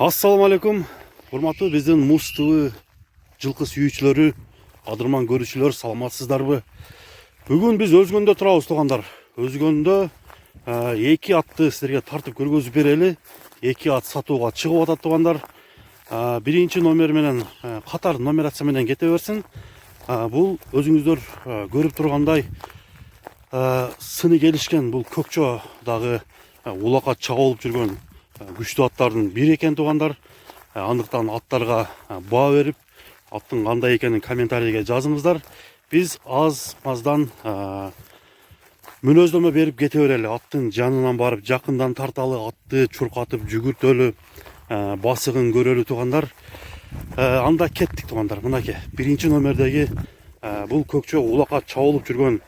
Assalamu alaikum. Урматтуу биздин Муз ТВ жылкы сүйүүчүлөрү, адырман көрүүчүлөр, саламатсыздарбы? Бүгүн биз Өзгөндө турабыз туугандар. Өзгөндө эки атты силерге тартып көргөзүп берели. Эки ат сатууга чыгып атат туугандар. Биринчи номер менен катар номерация менен кете берсин. Бул өзүңүздөр көрүп тургандай сыны келишкен бул көкчө дагы улакка чабылып жүргөн күчтүү аттардын бири экен туугандар. Андыктан аттарга баа берип, аттын кандай экенин комментарийге жазыңыздар. Биз аз-маздан мүнөздөмө берип кете берели. Аттын жанынан барып жакындан тарталы, атты чуркатып жүгүртөлү, басыгын көрөлү туугандар. Анда кеттик туугандар. Мынакей биринчи номердеги бул көкчө улакка чабылып жүргөн,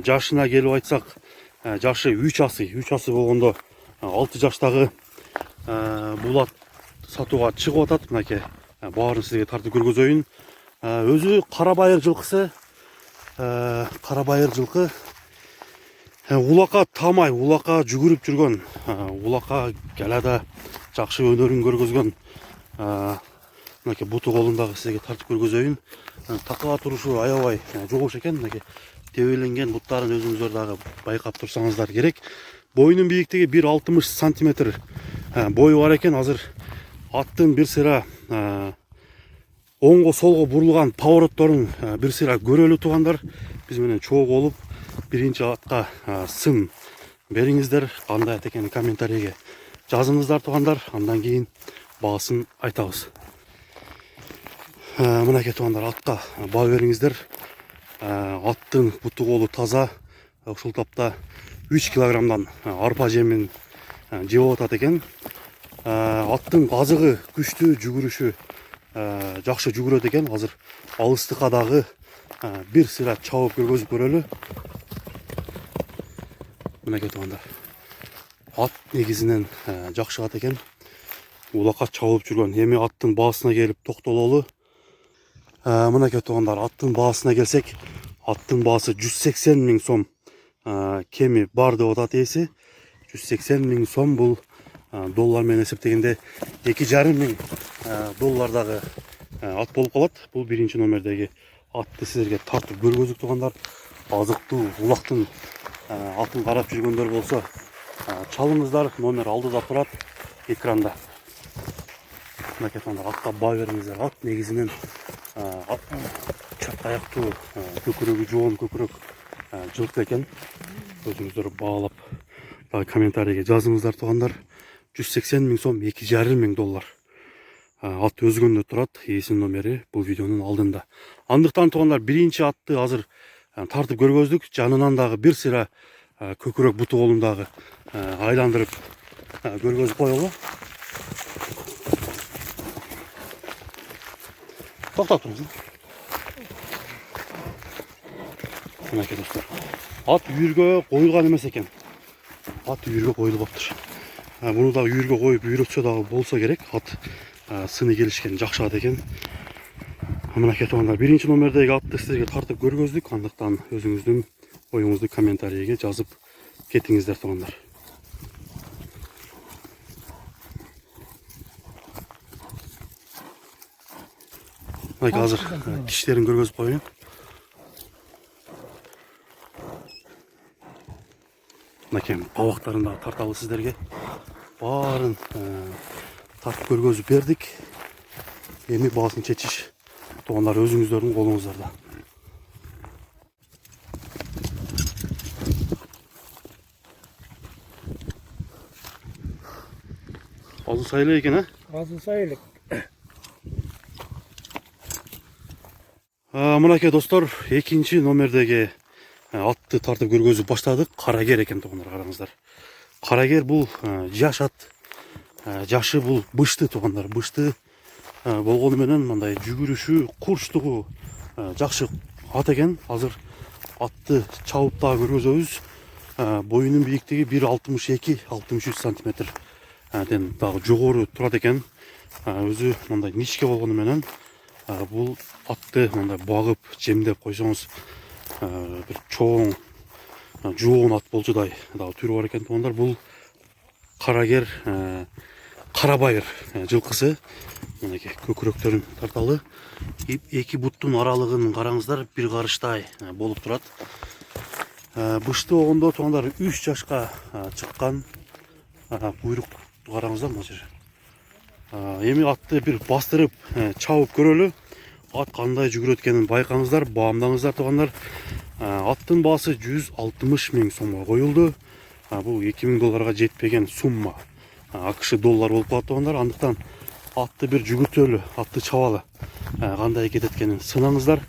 жашына келип айтсак, жашы 3 асы болгондо 6 жаштагы бул ат сатууга чыгып атат. Мынакей баарын сизге тартып көргөзөйүн. Өзү кара байыр жылкысы. Кара байыр жылкы улакка тамай, улакка жүгүрүп жүргөн, улакка келада жакшы өнөрүн көргөзгөн. Мынакей буту колундагы сизге тартып көргөзөйүн. Такаа турушу аябай жогуш экен. Мынакей тебеленген буттарын өзүңүздөр дагы байкап турсаңыздар керек. Бойунун бийиктиги 1,60 сантиметр бою бар экен. Азыр аттын бир сыйра оңго солго бурулган поворотторун бир сыйра көрөлү туугандар. Биз менен чогуу болуп биринчи атка сын бериңиздер. Кандай ат экенин комментарийге жазыңыздар туугандар. Андан кийин баасын айтабыз. Мынакей туугандар, атка баа бериңиздер. Аттын буту колу таза. Ушул тапта 3 килограммдан арпа жемин жеп атат экен. Аттын азыгы күчтүү, жүгүрүшү жакшы жүгүрөт экен. Азыр алыстыкка дагы бир сыйра чабып көргөзүп көрөлү. Мынакей туугандар, ат негизинен жакшы ат экен. Улакка чабылып жүргөн. Эми аттын баасына келип токтололу. Мынакей туугандар, аттын баасына келсек, аттын баасы 180 миң сом кеми бар деп атат ээси. 180 миң сом бул доллар менен эсептегенде 2,5 миң доллардагы ат болуп калат. Бул биринчи номердеги атты силерге тартып көргөздүк туугандар. Азыктуу улактын атын карап жүргөндөр болсо чалыңыздар. Номер алдыда турат, экранда. Мынакей туугандар, атка баа бериңиздер. Ат негизинен чат аяктуу, көкүрөгү жоон көкүрөк жылкы экен. Өзүңүздөр баалап комментарийге жазыңыздар туугандар. 180 миң сом, 2,5 миң доллар. Ат Өзгөндө турат. Ээсинин номери бул видеонун алдында. Андыктан туугандар, биринчи атты азыр тартып көргөздүк. Жанынан дагы бир сыйра көкүрөк буту колундагы айландырып көргөзүп коелу. Токтоп туруңуз. Мынакей достор, ат үйүргө коюлган эмес экен. Ат үйүргө коюлуп атыр. Муну дагы үйүргө коюп үйрөтсө дагы болсо керек. Ат сыны келишкен жакшы ат экен. Мынакей туугандар, биринчи номердеги атты силерге тартып көргөздүк. Андыктан өзүңүздүн оюңузду комментарийге жазып кетиңиздер туугандар. Мынакей азыр тиштерин көргөзүп коеюн. Мынакей бабактарын дагы тарталы сиздерге. Баарын тартып көргөзүп бердик. Эми баасын чечиш туугандар өзүңүздөрдүн колуңуздарда. Азыр сайла экен, Азыр сайылык. Мынакей достор, экинчи номердеги атты тартып көргөзүп баштадык. Карагер экен туугандар, караңыздар. Карагер бул жаш ат. Жашы бул бышты туугандар. Бышты болгону менен мындай жүгүрүшү, курчтугу жакшы ат экен. Азыр атты чабып дагы көргөзөбүз. Боюнун бийиктиги 1,62-63 сантиметр дагы жогору турат экен. Өзү мындай ничке болгону менен бул атты мындай багып, жемдеп койсоңуз бир чоң жоон ат болчудай дагы түрү бар экен туугандар. Бул карагер Карабайыр жылқысы. Мінекей көкіректерін тарталы. Екі бұттың аралығын қараңыздар, бір қарыштай болып тұрады. Бұшты оғында туғандар 3 жашқа шыққан. Бұйрық қараңыздар мына жер. Эми атты бір бастырып чауып көрөлі. Ат қандай жүгір өткенін байқаңыздар, бағамдаңыздар туғандар. Аттың басы 160 мың сомға қойылды. Бұл 2000 долларға жетпеген сумма. ақш доллар болып қалады туғандар. Андықтан атты бір жүгіртөлі, атты чавалы қандай кететкенін сынаңыздар.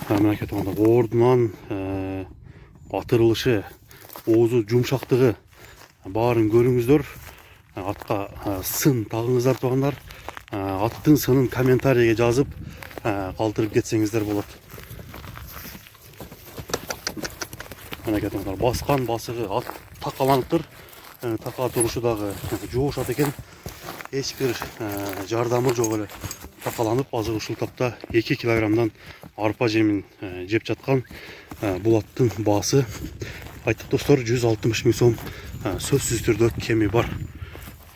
Мына кетуғанда ордынан атырылышы, оғызы жұмшақтығы барын көріңіздер. Атқа сын тағыңыздар туғандар. Аттың сынын комментарийге жазып қалтырып кетсеңіздер болады. Мына кетуғандар басқан басығы ат тақаланып тұр. Тақа тұрышыдағы жоғыш ат екен. Ешбір жардамы жоқ әлі. Тақаланып азығы шылтапта 2 килограммдан арпа жемін жеп жатқан бұл аттың басы. Айттық достар, 160 мың сом сөзсіз түрде кеми бар.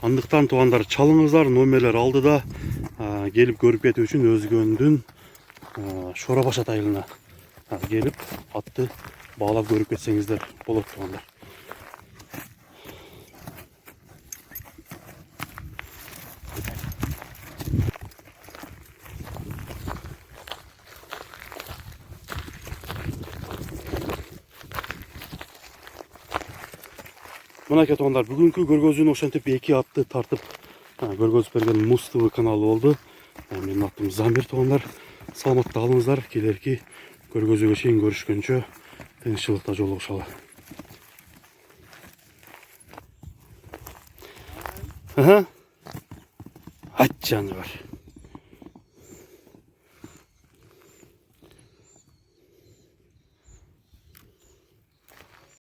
Андықтан туғандар чалыңыздар, номерлер алдыда келіп көріп кету үшін Өзгөндүн Шорабаш атайылына келіп атты бағалап көріп кетсеңіздер болады туғандар. Мына кетуғандар бүгінгі көргөзүүнү ошентип 2 атты тартып көргөзүп берген Муз ТВ каналы болду. Менин атым Замир туғандар. Саламатта қалыңыздар. Келерки көргөзүүгө чейин көрүшкөнчө тынччылыкта жолугушалы. Айт жаны бар.